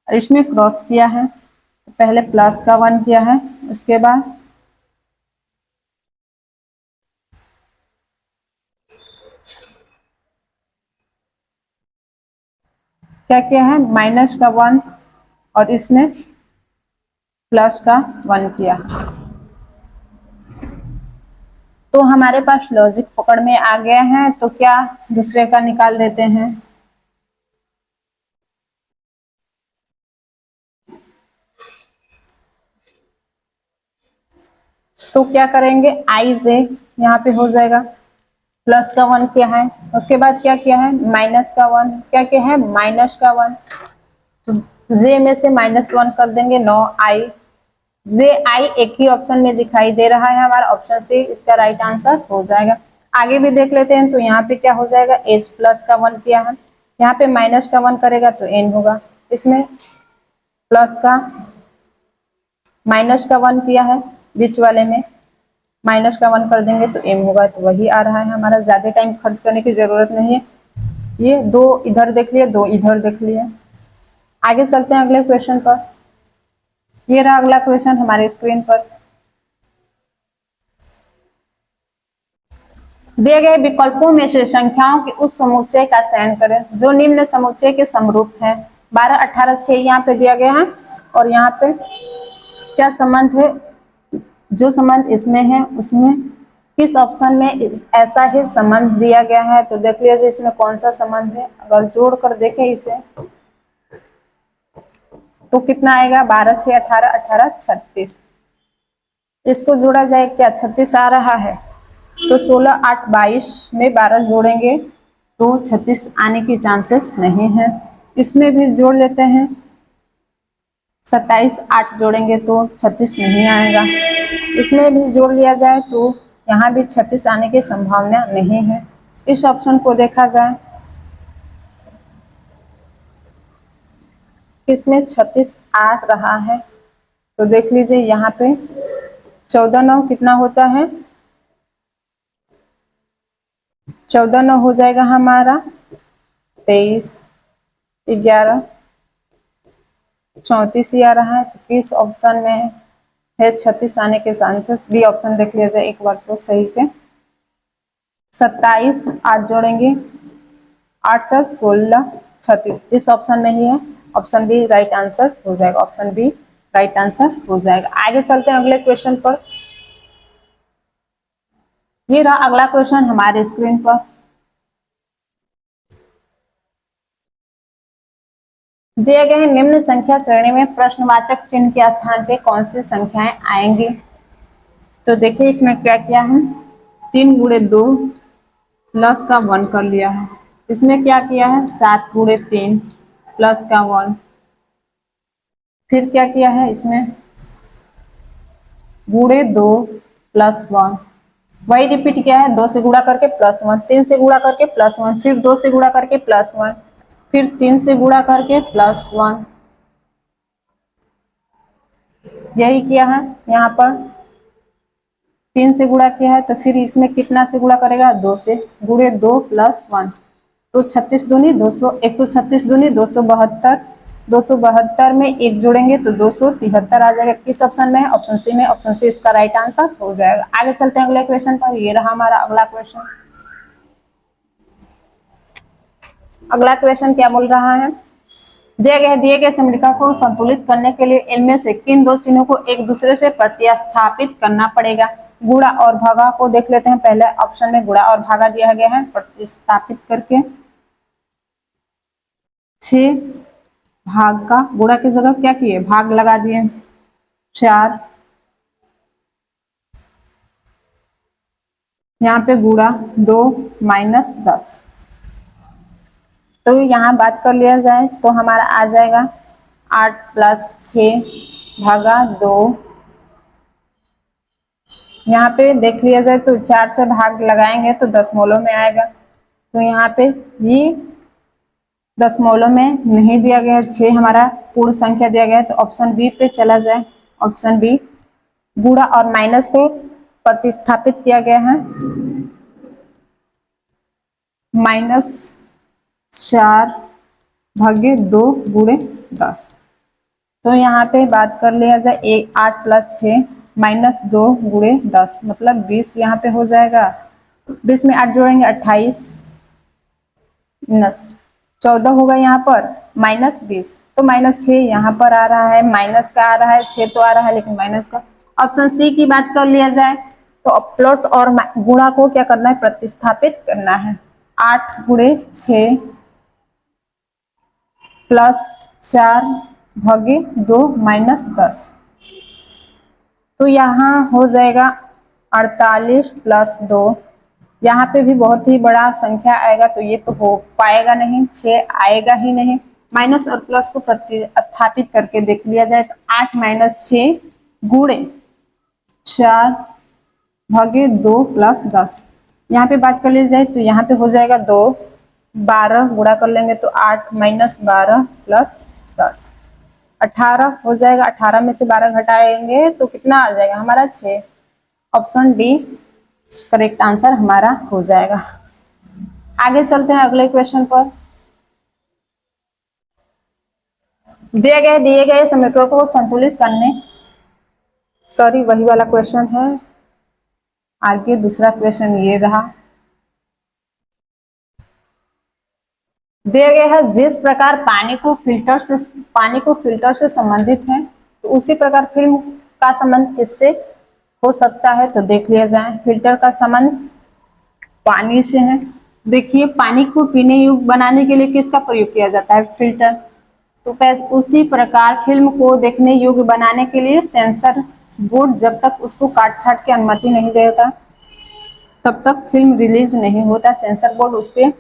और इसमें क्रॉस किया है। तो पहले प्लस का 1 किया है, उसके बाद क्या किया है, माइनस का 1 और इसमें प्लस का 1 किया। तो हमारे पास लॉजिक पकड़ में आ गया है, तो क्या दूसरे का निकाल देते हैं। तो क्या करेंगे, आई जे यहाँ पे हो जाएगा, प्लस का 1 क्या है, उसके बाद क्या किया है, माइनस का 1, क्या क्या है, माइनस का 1। तो जे में से -1 कर देंगे, 9 आई। जे आई एक ही ऑप्शन में दिखाई दे रहा है, हमारा ऑप्शन सी इसका राइट आंसर हो जाएगा। आगे भी देख लेते हैं, तो यहाँ पे क्या हो जाएगा, एच प्लस का 1 किया है, यहाँ पे माइनस का 1 करेगा तो एन होगा, इसमें प्लस का माइनस का 1 किया है, बीच वाले में माइनस का 1 कर देंगे तो एम होगा, तो वही आ रहा है हमारा। ज्यादा टाइम खर्च करने की जरूरत नहीं है। ये दो इधर देख लिए, दो इधर देख लिए। आगे चलते हैं अगले क्वेश्चन पर। ये रहा अगला क्वेश्चन हमारे स्क्रीन पर। दिए गए विकल्पों में से संख्याओं के उस समुच्चय का चयन करें जो निम्न समुच्चय के समरूप है। 12, 18, 6 यहाँ पे दिया गया है, और यहाँ पे क्या संबंध है, जो संबंध इसमें है उसमें किस ऑप्शन में ऐसा ही संबंध दिया गया है। तो देख लीजिए इसमें कौन सा संबंध है। अगर जोड़ कर देखें इसे तो कितना आएगा, 12, 6, 18, 18, 36। इसको जोड़ा जाए, क्या 36 आ रहा है, तो 16, 8, 22 में 12 जोड़ेंगे तो 36 आने की चांसेस नहीं है। इसमें भी जोड़ लेते हैं, 27, 8 जोड़ेंगे तो 36 नहीं आएगा। इसमें भी जोड़ लिया जाए तो यहाँ भी 36 आने की संभावना नहीं है। इस ऑप्शन को देखा जाए, किसमें 36 आ रहा है, तो देख लीजिए यहाँ पे 14, 9 कितना होता है, 14, 9 हो जाएगा हमारा 23, 11, 34 ही आ रहा है। तो किस ऑप्शन में है 36 आने के चांसेस, बी ऑप्शन देख लिया जाए एक बार तो सही से। 27, 8 जोड़ेंगे, 8 से 16, 36, इस ऑप्शन में ही है, ऑप्शन बी राइट आंसर हो जाएगा, ऑप्शन बी राइट आंसर हो जाएगा। आगे चलते हैं अगले क्वेश्चन पर। ये रहा अगला क्वेश्चन हमारे स्क्रीन पर। दिए गए निम्न संख्या श्रेणी में प्रश्नवाचक चिन्ह के स्थान पे कौन सी संख्याएं आएंगी। तो देखिए इसमें क्या क्या है, 3 गुणे 2 प्लस का 1 कर लिया है। इसमें क्या किया है, 7 गुणे 3 प्लस का 1। फिर क्या किया है, इसमें गुणे 2 प्लस 1, वही रिपीट किया है, 2 से गुणा करके +1, 3 से गुणा करके +1, फिर 2 से गुणा करके +1, फिर 3 से गुणा करके +1, यही किया है यहाँ पर। 3 से गुणा किया है तो फिर इसमें कितना से गुणा करेगा, 2 से, गुणे 2 प्लस 1, तो 36 दूनी 200, 136 दूनी 272, 272 में एक जोड़ेंगे तो 273 आ जाएगा। किस ऑप्शन में है, ऑप्शन सी में, ऑप्शन सी इसका राइट आंसर हो जाएगा। आगे चलते हैं अगले क्वेश्चन पर। ये रहा हमारा अगला क्वेश्चन। अगला क्वेश्चन क्या बोल रहा है, दिए गए समीकरण को संतुलित करने के लिए इनमें से किन दो चिन्हों को एक दूसरे से प्रतिस्थापित करना पड़ेगा। गुणा और भागा को देख लेते हैं। पहले ऑप्शन में गुणा और भागा दिया गया है, प्रतिस्थापित करके 6 भाग का गुणा की जगह क्या किए, भाग लगा दिए, 4, यहाँ पे गुणा 2 माइनस 10, तो यहाँ बात कर लिया जाए तो हमारा आ जाएगा 8 प्लस 6 भागा 2, यहाँ पे देख लिया जाए तो 4 से भाग लगाएंगे तो दशमलव में आएगा, तो यहाँ पे ये दशमलव में नहीं दिया गया है, 6 हमारा पूर्ण संख्या दिया गया है, तो ऑप्शन बी पे चला जाए। ऑप्शन बी, गुणा और माइनस को प्रतिस्थापित किया गया है, -4 भागे 2 गुणे 10, तो यहाँ पे बात कर लिया जाए 8 प्लस 6 माइनस 2 गुणे 10 मतलब 20 यहाँ पे हो जाएगा। 20 में 8 जोड़ेंगे 28, 14 होगा यहाँ पर, -20, तो -6 यहाँ पर आ रहा है, माइनस का आ रहा है, 6 तो आ रहा है लेकिन माइनस का। ऑप्शन सी की बात कर लिया जाए तो प्लस और गुणा को क्या करना है, प्रतिस्थापित करना है। 8 गुणे 6 प्लस 4 भागे 2 माइनस 10, तो यहाँ हो जाएगा 48 प्लस 2, यहाँ पे भी बहुत ही बड़ा संख्या आएगा तो ये तो हो पाएगा नहीं, 6 आएगा ही नहीं। माइनस और प्लस को प्रतिस्थापित करके देख लिया जाए तो 8 माइनस 6 गुणे 4 भागे 2 प्लस 10, यहाँ पे बात कर ली जाए तो यहाँ पे हो जाएगा 2, 12 गुणा कर लेंगे तो 8 माइनस 12 प्लस 10, 18 हो जाएगा। 18 में से 12 घटाएंगे तो कितना आ जाएगा हमारा, 6। ऑप्शन डी करेक्ट आंसर हमारा हो जाएगा। आगे चलते हैं अगले क्वेश्चन पर। दिए गए समीकरण को संतुलित करने, सॉरी वही वाला क्वेश्चन है, आगे दूसरा क्वेश्चन ये रहा। दिया गया है जिस प्रकार पानी को फिल्टर से संबंधित है तो उसी प्रकार फिल्म का संबंध किससे हो सकता है, तो देख लिया जाए। फिल्टर का संबंध पानी से है। देखिए पानी को पीने योग्य बनाने के लिए किसका प्रयोग किया जाता है, फिल्टर। तो उसी प्रकार फिल्म को देखने योग्य बनाने के लिए सेंसर बोर्ड जब तक उसको काट छाट की अनुमति नहीं देता तब तक फिल्म रिलीज नहीं होता। सेंसर बोर्ड उस पर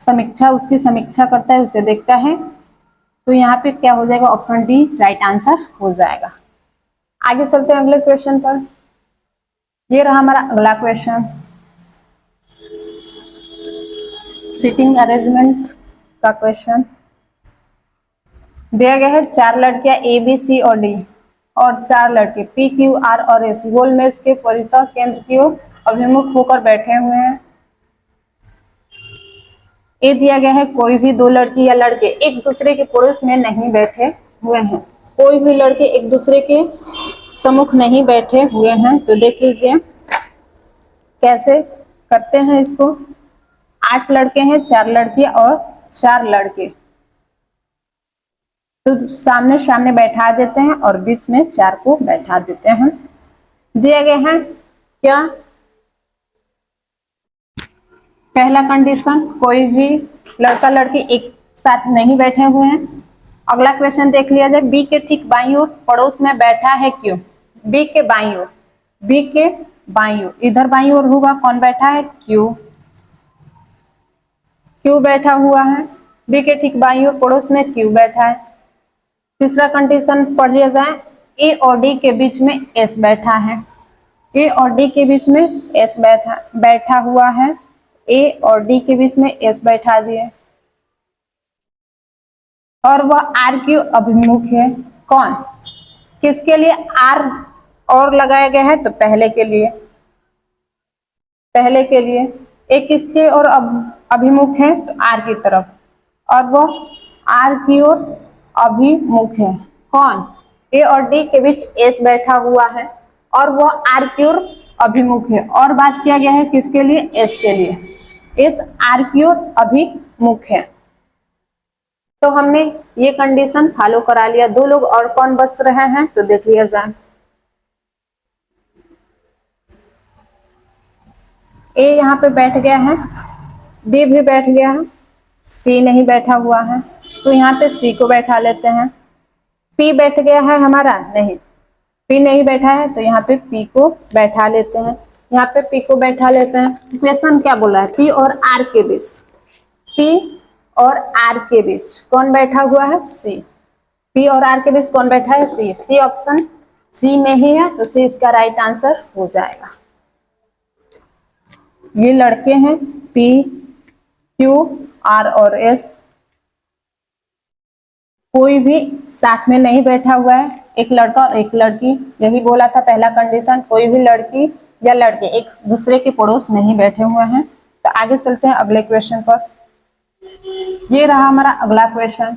उसकी समीक्षा करता है, उसे देखता है, तो यहाँ पे क्या हो जाएगा, ऑप्शन डी राइट आंसर हो जाएगा। आगे चलते हैं अगले क्वेश्चन पर। ये रहा हमारा अगला क्वेश्चन, सीटिंग अरेंजमेंट का क्वेश्चन। दिया गया है 4 लड़कियां ए बी सी और डी और 4 लड़के पी क्यू आर और एस गोल मेज के परितः केंद्र की ओर अभिमुख होकर बैठे हुए हैं। ए दिया गया है कोई भी 2 लड़की या लड़के एक दूसरे के पड़ोस में नहीं बैठे हुए हैं। कोई भी लड़के एक दूसरे के सम्मुख नहीं बैठे हुए हैं, तो देख लीजिए कैसे करते हैं इसको। 8 लड़के हैं, 4 लड़कियां और 4 लड़के, तो सामने सामने बैठा देते हैं और बीच में 4 को बैठा देते हैं। दिए गए हैं क्या, पहला कंडीशन कोई भी लड़का लड़की एक साथ नहीं बैठे हुए हैं। अगला क्वेश्चन देख लिया जाए, बी के ठीक बाईं ओर पड़ोस में बैठा है क्यों, बी के बाईं ओर, बी के बाईं ओर, इधर बाईं ओर होगा, कौन बैठा है, क्यू, क्यू बैठा हुआ है, बी के ठीक बाईं ओर पड़ोस में क्यू बैठा है। तीसरा कंडीशन पढ़ लिया जाए, ए और डी के बीच में एस बैठा है, ए और डी के बीच में एस बैठा हुआ है, ए और डी के बीच में एस बैठा दिए, और वह आर की अभिमुख है, कौन, किसके लिए, आर और लगाया गया है तो पहले के लिए, एक किसके और अभिमुख है तो आर की तरफ, और वो आर की ओर अभिमुख है। कौन? ए और डी के बीच एस बैठा हुआ है और वह आर की ओर अभिमुख है। और बात किया गया है किसके लिए? एस के लिए, एस आर की ओर अभिमुख है। तो हमने ये कंडीशन फॉलो करा लिया। दो लोग और कौन बच रहे हैं तो देख लिया जाए। ए यहाँ पे बैठ गया है, बी भी बैठ गया है, सी नहीं बैठा हुआ है, तो यहाँ पे सी को बैठा लेते हैं। पी बैठ गया है हमारा? नहीं, पी नहीं बैठा है तो यहाँ पे पी को बैठा लेते हैं। यहाँ पे पी को बैठा लेते हैं। क्वेश्चन क्या बोला है? पी और आर के बीच, पी और आर के बीच कौन बैठा हुआ है? सी। पी और आर के बीच कौन बैठा है? सी। सी ऑप्शन सी में ही है तो सी इसका राइट आंसर हो जाएगा। ये लड़के हैं पी, क्यू, आर और एस, कोई भी साथ में नहीं बैठा हुआ है, एक लड़का और एक लड़की। यही बोला था पहला कंडीशन, कोई भी लड़की या लड़के एक दूसरे के पड़ोस नहीं बैठे हुए हैं। तो आगे चलते हैं अगले क्वेश्चन पर। ये रहा हमारा अगला क्वेश्चन।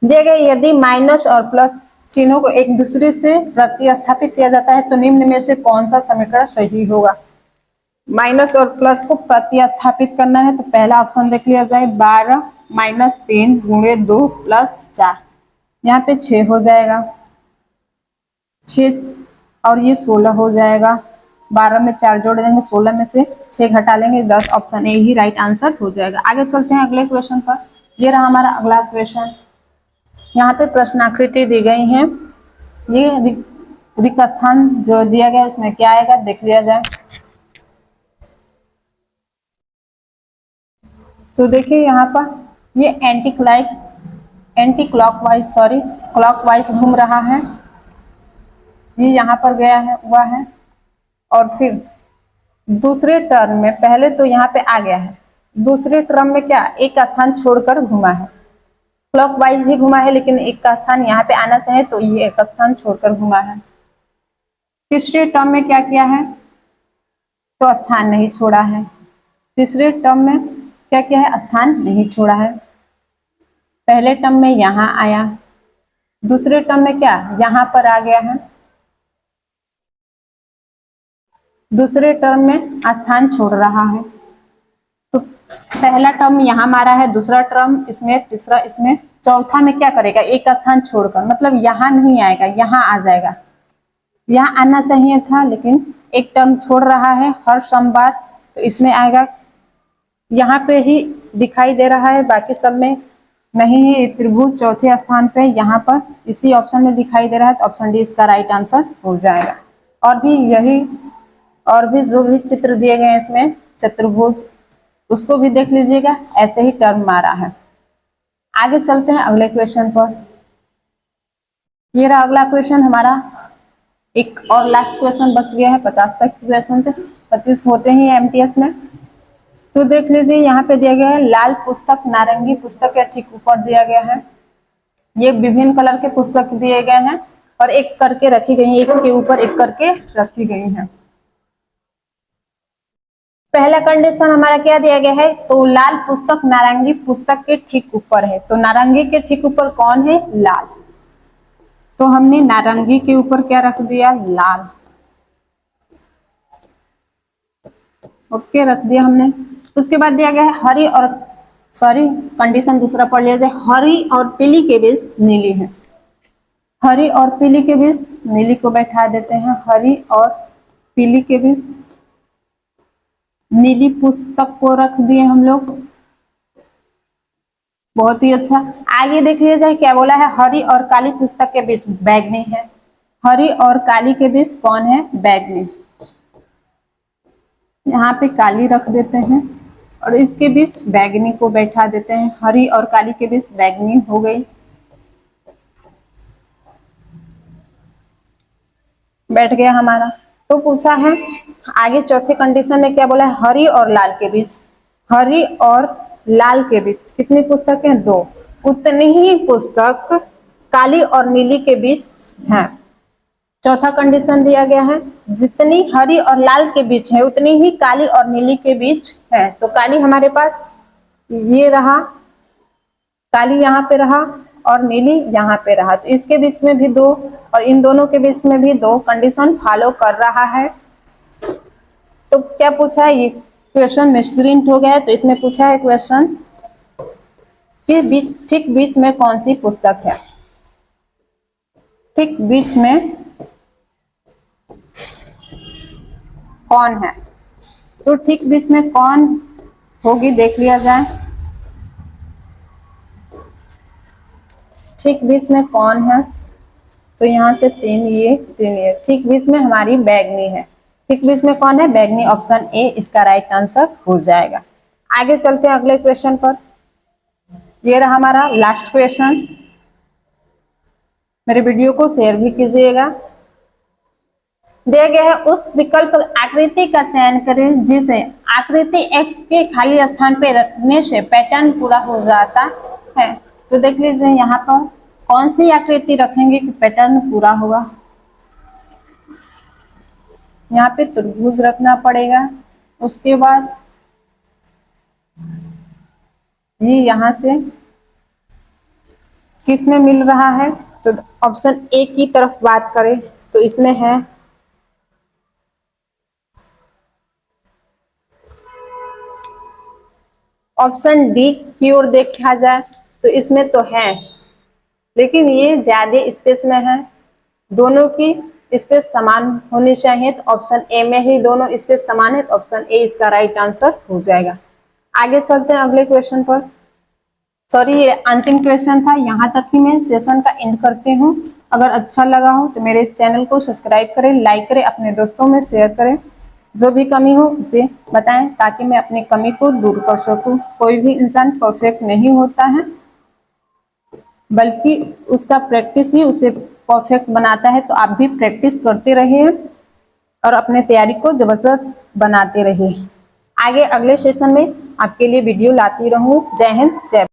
दिए गए यदि माइनस और प्लस चिन्हों को एक दूसरे से प्रतिस्थापित किया जाता है तो निम्न में से कौन सा समीकरण सही होगा? माइनस और प्लस को प्रतिस्थापित करना है तो पहला ऑप्शन देख लिया जाए। 12 माइनस 3 गुणे 2 प्लस 4, यहाँ पे 6 हो जाएगा, 6 और ये 16 हो जाएगा। 12 में 4 जोड़ देंगे, 16 में से 6 घटा लेंगे, 10। Option A he right answer हो जाएगा। आगे चलते हैं अगले क्वेश्चन पर। ये रहा हमारा अगला क्वेश्चन। यहाँ पे प्रश्नाकृति दी गई है। ये रिक्त स्थान जो दिया गया उसमें क्या आएगा देख लिया जाए। तो देखिए यहाँ पर ये क्लॉकवाइज घूम रहा है। ये यहाँ पर गया है हुआ है और फिर दूसरे टर्म में, पहले तो यहाँ पे आ गया है, दूसरे टर्म में क्या एक स्थान छोड़कर घुमा है। क्लॉकवाइज ही घुमा है लेकिन एक का स्थान यहाँ पे आना चाहिए तो ये एक स्थान छोड़कर घुमा है। तीसरे टर्म में क्या किया है तो स्थान नहीं छोड़ा है। तीसरे टर्म में क्या किया है? स्थान नहीं छोड़ा है। पहले टर्म में यहाँ आया, दूसरे टर्म में क्या यहाँ पर आ गया है, दूसरे टर्म में स्थान छोड़ रहा है। तो पहला टर्म यहाँ मारा है, दूसरा टर्म इसमें, तीसरा इसमें, चौथा में क्या करेगा एक स्थान छोड़कर, मतलब यहाँ नहीं आएगा, यहाँ आ जाएगा। यहाँ आना चाहिए था लेकिन एक टर्म छोड़ रहा है हर सोमवार, तो इसमें आएगा। यहाँ पे ही दिखाई दे रहा है, बाकी सब में नहीं है। त्रिभुज चौथे स्थान पे यहाँ पर इसी ऑप्शन में दिखाई दे रहा है तो ऑप्शन डी इसका राइट आंसर हो जाएगा। और भी जो भी चित्र दिए गए हैं इसमें चतुर्भुज, उसको भी देख लीजिएगा, ऐसे ही टर्म मारा है। आगे चलते हैं अगले क्वेश्चन पर। ये रहा अगला क्वेश्चन हमारा। एक और लास्ट क्वेश्चन बच गया है, 50 तक क्वेश्चन थे, 25 होते ही एमटीएस में। तो देख लीजिए यहाँ पे दिया गया है लाल पुस्तक नारंगी पुस्तक के ठीक ऊपर दिया गया है। ये विभिन्न कलर के पुस्तक दिए गए हैं और एक करके रखी गई है, एक के ऊपर एक करके रखी गई है। पहला कंडीशन हमारा क्या दिया गया है तो लाल पुस्तक नारंगी पुस्तक के ठीक ऊपर है, तो नारंगी के ठीक ऊपर कौन है? लाल। तो हमने नारंगी के ऊपर क्या रख दिया? लाल। ओके, रख दिया हमने। उसके बाद दिया गया है हरी और कंडीशन दूसरा पढ़ लिया जाए। हरी और पीली के बीच नीली है, हरी और पीली के बीच नीली को बैठा देते हैं। हरी और पीली के बीच नीली पुस्तक को रख दिए हम लोग। बहुत ही अच्छा। आगे देख लिया जाए क्या बोला है, हरी और काली पुस्तक के बीच बैगनी है। हरी और काली के बीच कौन है? बैगनी। यहाँ पे काली रख देते हैं और इसके बीच बैगनी को बैठा देते हैं। हरी और काली के बीच बैगनी हो गई, बैठ गया हमारा। तो पूछा है आगे चौथे कंडीशन में क्या बोला है, हरी और लाल के बीच, हरी और लाल के बीच कितनी पुस्तकें? 2। उतनी ही पुस्तक काली और नीली के बीच है। चौथा कंडीशन दिया गया है जितनी हरी और लाल के बीच है उतनी ही काली और नीली के बीच है। तो काली हमारे पास ये रहा, काली यहाँ पे रहा और नीली यहाँ पे रहा, तो इसके बीच में भी दो और इन दोनों के बीच में भी दो कंडीशन फॉलो कर रहा है। तो क्या पूछा है, ये क्वेश्चन मिसप्रिंट हो गया है। तो इसमें पूछा है क्वेश्चन कि ठीक बीच में कौन सी पुस्तक है, ठीक बीच में कौन है। तो ठीक बीच में कौन होगी देख लिया जाए। ठीक बीच में कौन है, तो यहाँ से तीन ये ठीक बीच में हमारी बैगनी है। ठीक बीच में कौन है, बैगनी, ऑप्शन ए इसका राइट आंसर हो जाएगा। आगे चलते हैं अगले क्वेश्चन पर। ये रहा हमारा लास्ट क्वेश्चन। मेरे वीडियो को शेयर भी कीजिएगा। दिया गया है उस विकल्प आकृति का चयन करें जिसे आकृति x के खाली स्थान पे रखने से पैटर्न पूरा हो जाता है। तो देख लीजिए यहाँ पर कौन सी आकृति रखेंगे कि पैटर्न पूरा होगा। यहाँ पे त्रिभुज रखना पड़ेगा। उसके बाद ये यहाँ से किस में मिल रहा है, तो ऑप्शन ए की तरफ बात करें तो इसमें है ऑप्शन डी की ओर देखा जाए तो इसमें तो है, लेकिन ये ज्यादा स्पेस में है। दोनों की स्पेस समान होनी चाहिए, तो ऑप्शन ए में ही दोनों स्पेस समान है, तो ऑप्शन ए इसका राइट आंसर हो जाएगा। आगे चलते हैं अगले क्वेश्चन पर। सॉरी, ये अंतिम क्वेश्चन था। यहाँ तक ही मैं सेशन का एंड करती हूँ। अगर अच्छा लगा हो तो मेरे इस चैनल को सब्सक्राइब करें, लाइक करें, अपने दोस्तों में शेयर करें। जो भी कमी हो उसे बताएं ताकि मैं अपनी कमी को दूर कर सकूं। कोई भी इंसान परफेक्ट नहीं होता है, बल्कि उसका प्रैक्टिस ही उसे परफेक्ट बनाता है। तो आप भी प्रैक्टिस करते रहिए और अपने तैयारी को जबरदस्त बनाते रहिए। आगे अगले सेशन में आपके लिए वीडियो लाती रहूं। जय हिंद, जय।